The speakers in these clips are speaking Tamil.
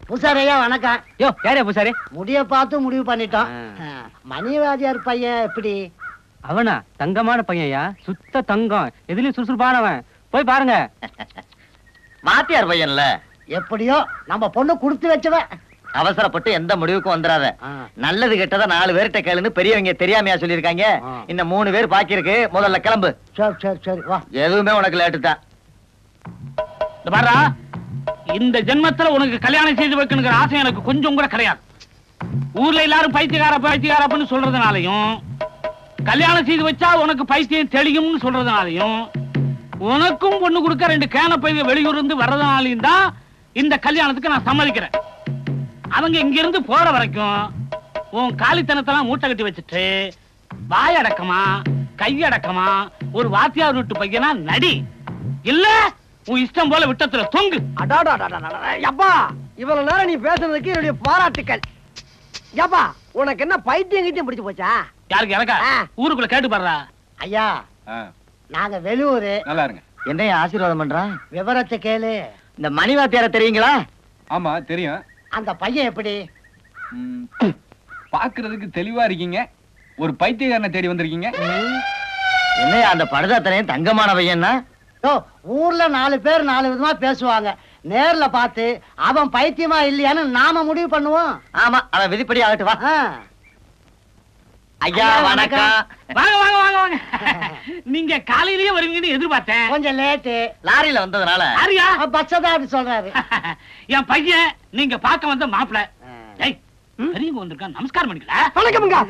பூசாரியா வணக்கம். யோ யாரையா பூசாரி? முடிய பார்த்து முடிவு பண்ணிட்டோம். மணிவாதியார் பையன் எப்படி? அவனா தங்கமான பையன்யா, சுத்த தங்கம், எதுலயும் சுறுசுறுப்பானவன். போய் பாருங்க. மாத்தியார் பையன்ல எப்படியோ நம்ம பொண்ணு குடுத்து வச்சவ. அவசரப்பட்டு எந்த முடிவுக்கும் வந்துடாத. நல்லது கெட்டதா 4 பேர்கிட்ட கேளுன்னு பெரியவங்க தெரியாமையா சொல்லிருக்காங்க. இன்னும் 3 பேர் பாக்கி இருக்கு. முதல்ல கிளம்பு. சரி சரி சரி வா. எதுவுமே உனக்கு லேட்டு தான். பாரா, இந்த ஜென்மத்துல உனக்கு கல்யாணம் செய்து வைக்கணுங்கிற ஆசை எனக்கு கொஞ்சம் கூட கிடையாது. ஊர்ல எல்லாரும் பைத்தியக்காரப்பன்னு சொல்றதுனாலையும், கல்யாணம் செய்து வச்சா உனக்கு பைத்தியம் தெளியும்னு சொல்றதுனாலையும், உனக்கும் பொண்ணு கொடுக்க 2 கேன பைய வெளியூர் இருந்து வர்றதுனாலையும் தான் இந்த கல்யாணத்துக்கு நான் சம்மதிக்கிறேன். அவங்க இங்க இருந்து போற வரைக்கும் உன் காலித்தனத்தெல்லாம் மூட்டை கட்டி வச்சுட்டு வாயடக்கமா கையடக்கமா ஒரு வாத்தியார் வீட்டு பையனா நடி. இல்ல உன் இஷ்டம் போல விட்டத்துல தொங்கு. அப்பா, இவ்வளவு நேரம் நீ பேசுனதுக்கு என்னுடைய பாராட்டுக்கள். ஏப்பா, உனக்கு என்ன பைத்தியம் கிட்டியம் பிடிச்சு போச்சா? யாருக்கு? எனக்கா? ஊருக்குள்ள கேட்டு பாடுறா. ஐயா, நாங்க வெளியூரு. நல்லா இருங்க. என்னைய ஆசீர்வாதம் பண்றான். விவரத்தை கேளு. இந்த மணிவாத்தியார தெரியுங்களா? ஆமா தெரியும். அந்த பையன் எப்படி? பாக்குறதுக்கு தெளிவா இருக்கீங்க. ஒரு பைத்தியக்காரனை தேடி வந்திருக்கீங்க. என்னையா அந்த படுதாத்தனையும் தங்கமான பையன்னா? ஊர்ல 4 பேர் 4 விதமா பேசுவாங்க. நேர்ல பார்த்து அவன் பைத்தியமா இல்லையான்னு நாம முடிவு பண்ணுவோம். ஆமா, அவன் விதிப்படி ஆகட்டு. வா. ஐயா வணக்கம். வாங்க வாங்க வாங்க வாங்க. நீங்க காலையிலேயே வருவீங்கன்னு எதிர்பார்த்தேன். கொஞ்சம் லேட்டு. லாரியில வந்ததுனால. யாரியா? பஸ் தான் அப்படி சொல்றாரு. என் பையன் நீங்க பார்க்க வந்த மாப்பிள. ஏய், பெரியவங்க வந்திருக்கான், நமஸ்காரம் பண்ணிக்கல. வணக்கம்ங்க.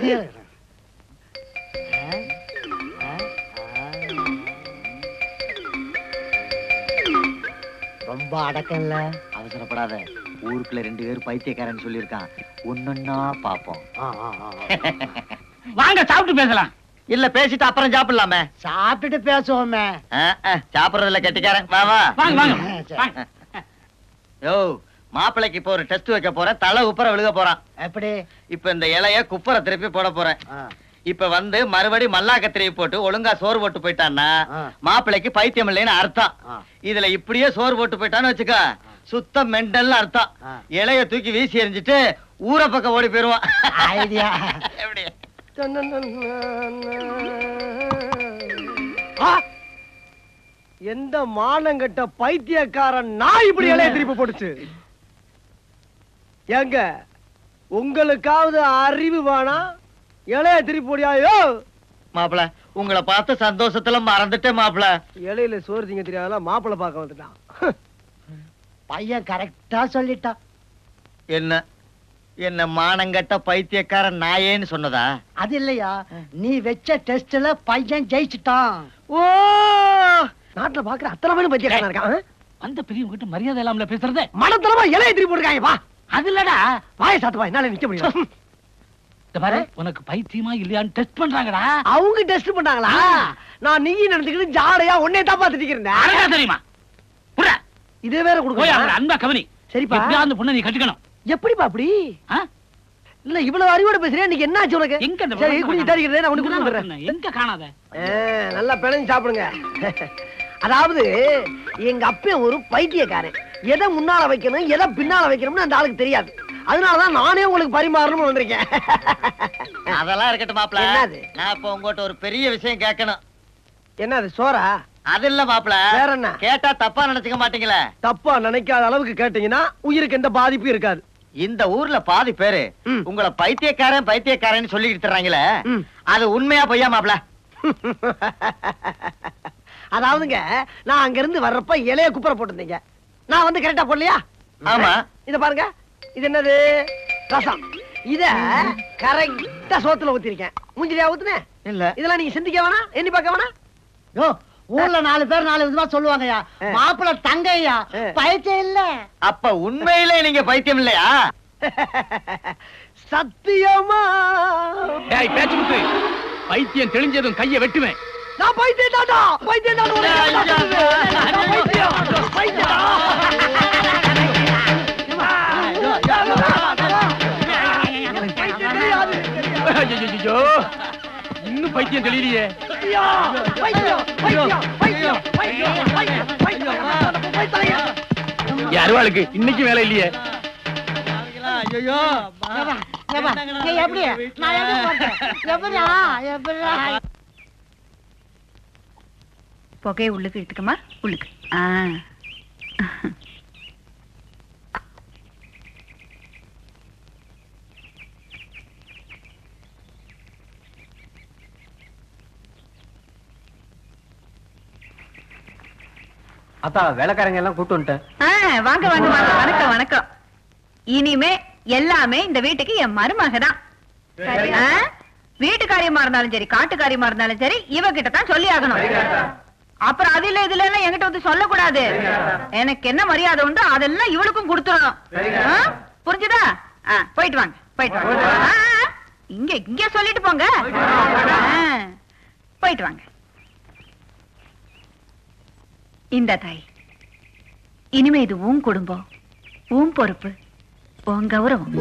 ரொம்ப அடக்கம்ல. அவசரப்படாத. ஊருக்குள்ள 2 பேர் பைத்தியக்காரன் சொல்லியிருக்கான். ஒன்னொன்னா பாப்போம். வாங்க சாப்பிட்டு பேசலாம். இல்ல பேசிட்டு அப்புறம் சாப்பிடலாமே. சாப்பிட்டுட்டு பேசுவோமே. சாப்பிடுறதுல கெட்டிக்காரன். வா வா. வாங்க வாங்க. யோ, மாப்பிளைக்கு இப்போ ஒரு டெஸ்ட் வைக்க போறேன். தலை உப்பர விழுக போறான். எப்படி? இப்ப இந்த இலைய குப்பரை திருப்பி போட போறேன். இப்ப வந்து மறுபடி மல்லாக்கத்திரையை போட்டு ஒழுங்கா சோறு போட்டு போயிட்டான்னா மாப்பிளைக்கு பைத்தியம் இல்லைன்னு அர்த்தம். இதுல இப்படியே சோறு போட்டு போயிட்டான்னு வச்சுக்க, சுத்த மெண்டல் அர்த்தம். இலைய தூக்கி வீசி எறிஞ்சிட்டு ஊர பக்கம் ஓடி போயிருவான். ஐடியா எப்படி? எந்த மானங்கட்ட பைத்தியக்காரன் நான் இப்படி இலைய திருப்பி போட்டுச்சு? எங்க உங்களுக்காவது அறிவு வேணா? இலைய திருப்பி போடியாயோ? மாப்பிள, உங்களை பார்த்த சந்தோஷத்துல மறந்துட்டேன் மாப்பிள. இலையில சோறு திங்க தெரியாத மாப்பிளை பார்க்க வந்துட்டான். பையன் கரெக்டா சொல்லிட்டான். என்ன என்ன மானங்கட்ட பைத்தியக்காரன் நாயேன்னு சொன்னதா? அது இல்லையா, நீ வச்ச டெஸ்ட்ல பையன் ஜெயிச்சுட்டான். ஓ, நாட்டுல பாக்குற அத்தனை பேரும் பைத்தியக்காரன் இருக்கான். அந்த பெரியவங்க கிட்ட மரியாதை இல்லாமல பேசுறதே. மனத்தனமா இலைய திருப்பி போட்டுருக்காங்க. வா. அது இல்லடா, வாயை சாத்துவா, என்னால நிக்க முடியும். பாரு, உனக்கு பைத்தியமா இல்லையான்னு டெஸ்ட் பண்றாங்கடா. அவங்க டெஸ்ட் பண்ணாங்களா? நான் நீ நினைச்சுக்கிட்டு ஜாடையா உன்னை தாப்பா திட்டிக்கிறேன். அழகா தெரியுமா? புறா, இதே வேற கொடுக்க அன்பா கவனி. சரிப்பா, அந்த பொண்ணை நீ கட்டிக்கணும். எப்படிப்பா அப்படி? இல்ல இவ்வளவு அறிவோட பேசுறேன், நீங்க என்ன ஆச்சு உனக்கு? எங்க சரி குடிச்சு தருகிறேன், நான் உனக்கு கொடுத்துறேன். எங்க காணாத? நல்லா பிணைஞ்சு சாப்பிடுங்க. அதாவது எங்க அப்பே ஒரு பைத்தியக்காரன். எதை முன்னால வைக்கணும் எதை பின்னால வைக்கணும்னு அந்த ஆளுக்கு தெரியாது. அதனாலதான் நானே உங்களுக்கு பரிமாறணும்னு வந்திருக்கேன். அதெல்லாம் இருக்கட்டும் மாப்பிள. என்னது? நான் இப்ப உங்ககிட்ட ஒரு பெரிய விஷயம் கேட்கணும். என்னது? சோறா? அது இல்ல மாப்பிள. வேற என்ன? கேட்டா தப்பா நினைச்சுக்க மாட்டீங்களே? தப்பா நினைக்காத அளவுக்கு கேட்டீங்கன்னா உயிருக்கு எந்த பாதிப்பும் இருக்காது. இந்த ஊர்ல பாதி பேரு உங்களை பைத்தியக்காரன் பைத்தியக்காரன் சொல்லிட்டு தர்றாங்களே, அது உண்மையா பொய்யா மாப்பிள? அதாவதுங்க, நான் அங்க இருந்து வர்றப்ப இலைய குப்பரை போட்டுருந்தீங்க. நான் வந்து கரெக்டா போடலையா? ஆமா. இத பாருங்க, இது என்னது? ரசம். இத கரெக்டா சோத்துல ஊத்திருக்கேன். மூஞ்சிலியா ஊத்துனே? இல்ல. இதெல்லாம் நீங்க சிந்திக்க வேணா, எண்ணி பார்க்க வேணா. யோ, ஊர்ல 4 பேர் 4 விதமா சொல்லுவாங்கயா. மாப்பிள தங்கையா, பைத்தியம் இல்ல. அப்ப உண்மையிலே நீங்க பைத்தியம் இல்லையா? சத்தியமா? டேய் பேச்சு முத்து, பைத்தியம் தெளிஞ்சதும் கையை வெட்டுவேன். நான் பைத்தியம் தாடா, பைத்தியம் தாடா. பைத்தியம் பைத்தியம். இன்னும் பைத்தியம் தெரியலையே. அருவாளுக்கு இன்னைக்கு வேலை இல்லையே. ஐயோ எப்படி நான் எப்படி போட்டேன்? எப்படியா எப்படியா புகையை உள்ளுக்கு இழுத்துக்கமா உள்ளுக்கு அத்தா வேலைக்காரங்க எல்லாம் கூட்டு வந்துட்டேன். வாங்க வாங்க வாங்க வணக்கம் வணக்கம். இனிமே எல்லாமே இந்த வீட்டுக்கு என் மருமக தான். வீட்டு காரியமா இருந்தாலும் சரி காட்டு காரியமா இருந்தாலும் சரி இவகிட்ட தான் சொல்லி ஆகணும். அப்புறம் அது இல்ல இதுல எல்லாம் என்கிட்ட வந்து சொல்லக்கூடாது. எனக்கு என்ன மரியாதை உண்டு அதெல்லாம் இவளுக்கும் கொடுத்துடணும். புரிஞ்சுதா? போயிட்டு வாங்க போயிட்டு வாங்க. இங்க இங்க சொல்லிட்டு போங்க. போயிட்டு வாங்க. இந்த தாய் இனிமே இது உன் குடும்பம், உன் பொறுப்பு, உன் கௌரவம்.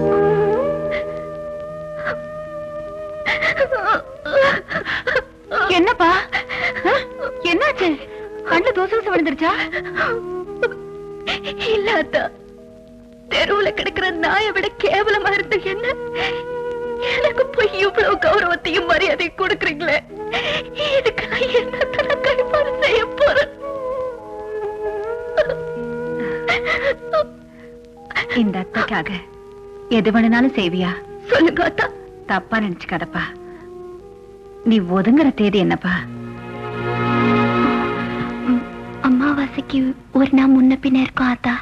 என்னப்பா என்னாச்சு? கண்ணு தோசை விழுந்துருச்சா? இல்ல அத்தா, தெருவுல கிடக்கிற நாயை விட கேவலமா இருந்த என்ன எனக்கு போய் இவ்வளவு கௌரவத்தையும் மரியாதை கொடுக்குறீங்களே, இதுக்கு நான் என்ன கைப்பாடு செய்ய போறேன்? இந்த அத்தைக்காக எது வேணும்னாலும் செய்வியா? சொல்லுங்க அத்தா. தப்பா நினைச்சுக்காதப்பா. நீ ஒதுங்குற தேதி என்னப்பா? அமாவாசைக்கு ஒரு நாள் முன்ன பின்ன இருக்கும் அத்தா.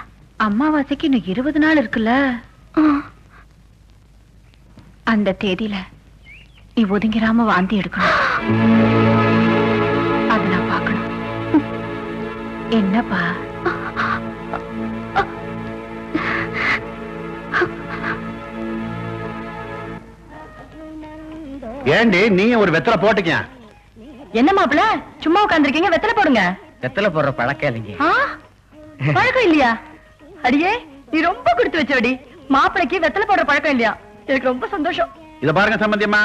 அமாவாசைக்கு இன்னும் 20 நாள் இருக்குல்ல. அந்த தேதியில நீ ஒதுங்கிராம வாந்தி எடுக்கணும். அத நான் பார்க்கணும். என்னப்பா? ஏண்டி நீ ஒரு வெத்தலை போட்டுக்க. என்ன மாப்பிள்ள சும்மா உட்கார்ந்திருக்கீங்க? வெத்தலை போடுங்க. வெத்தலை போடுற பழக்கம் இல்லைங்க. பழக்கம் இல்லையா? அடியே நீ ரொம்ப கொடுத்து வச்சடி. மாப்பிளைக்கு வெத்தலை போடுற பழக்கம் இல்லையா? எனக்கு ரொம்ப சந்தோஷம். இத பாருங்க சம்பந்தியம்மா,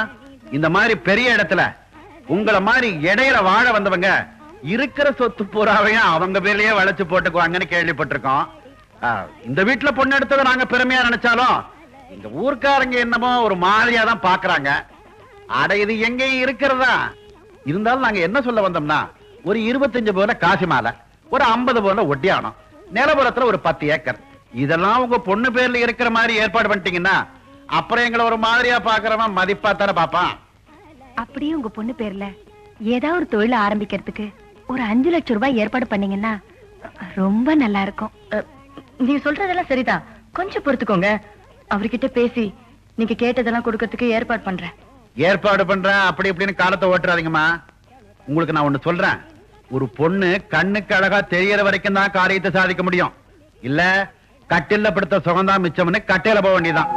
இந்த மாதிரி பெரிய இடத்துல உங்கள மாதிரி இடையில வாழ வந்தவங்க இருக்கிற சொத்து பூராவையும் அவங்க பேர்லயே வளைச்சு போட்டுக்குவாங்கன்னு கேள்விப்பட்டிருக்கோம். இந்த வீட்டுல பொண்ணு எடுத்ததை நாங்க பெருமையா நினைச்சாலும் இந்த ஊர்க்காரங்க என்னமோ ஒரு மாதிரியா தான் பாக்குறாங்க. அட இது எங்கேயும் இருக்கிறதா இருந்தாலும் நாங்க என்ன சொல்ல வந்தோம்னா, ஒரு 25 போல காசி மாலை, ஒரு 50 போல ஒட்டியானம், நிலபுரத்துல ஒரு 10 ஏக்கர், இதெல்லாம் உங்க பொண்ணு பேர்ல இருக்கிற மாதிரி ஏற்பாடு பண்ணிட்டீங்கன்னா அப்புறம் எங்களை ஒரு மாதிரியா பாக்குறவன் மதிப்பா தானே பாப்பான். அப்படியே உங்க பொண்ணு பேர்ல ஏதாவது ஒரு தொழில் ஆரம்பிக்கிறதுக்கு ஒரு 5 லட்சம் ரூபாய் ஏற்பாடு பண்ணீங்கன்னா ரொம்ப நல்லா இருக்கும். நீ சொல்றதெல்லாம் சரிதான், கொஞ்சம் பொறுத்துக்கோங்க. அவர்கிட்ட பேசி நீங்க கேட்டதெல்லாம் கொடுக்கறதுக்கு ஏற்பாடு பண்றேன். ஏற்பாடு பண்றேன் அப்படி இப்படின்னு காலத்தை ஓட்டுறாதீங்கம்மா. உங்களுக்கு நான் ஒண்ணு சொல்றேன், ஒரு பொண்ணு கண்ணுக்கு அழகா தெரியற வரைக்கும் தான் காரியத்தை சாதிக்க முடியும். இல்ல கட்டில படுத்த சுகம்தான் மிச்சம்னு கட்டையில போக வேண்டியதான்.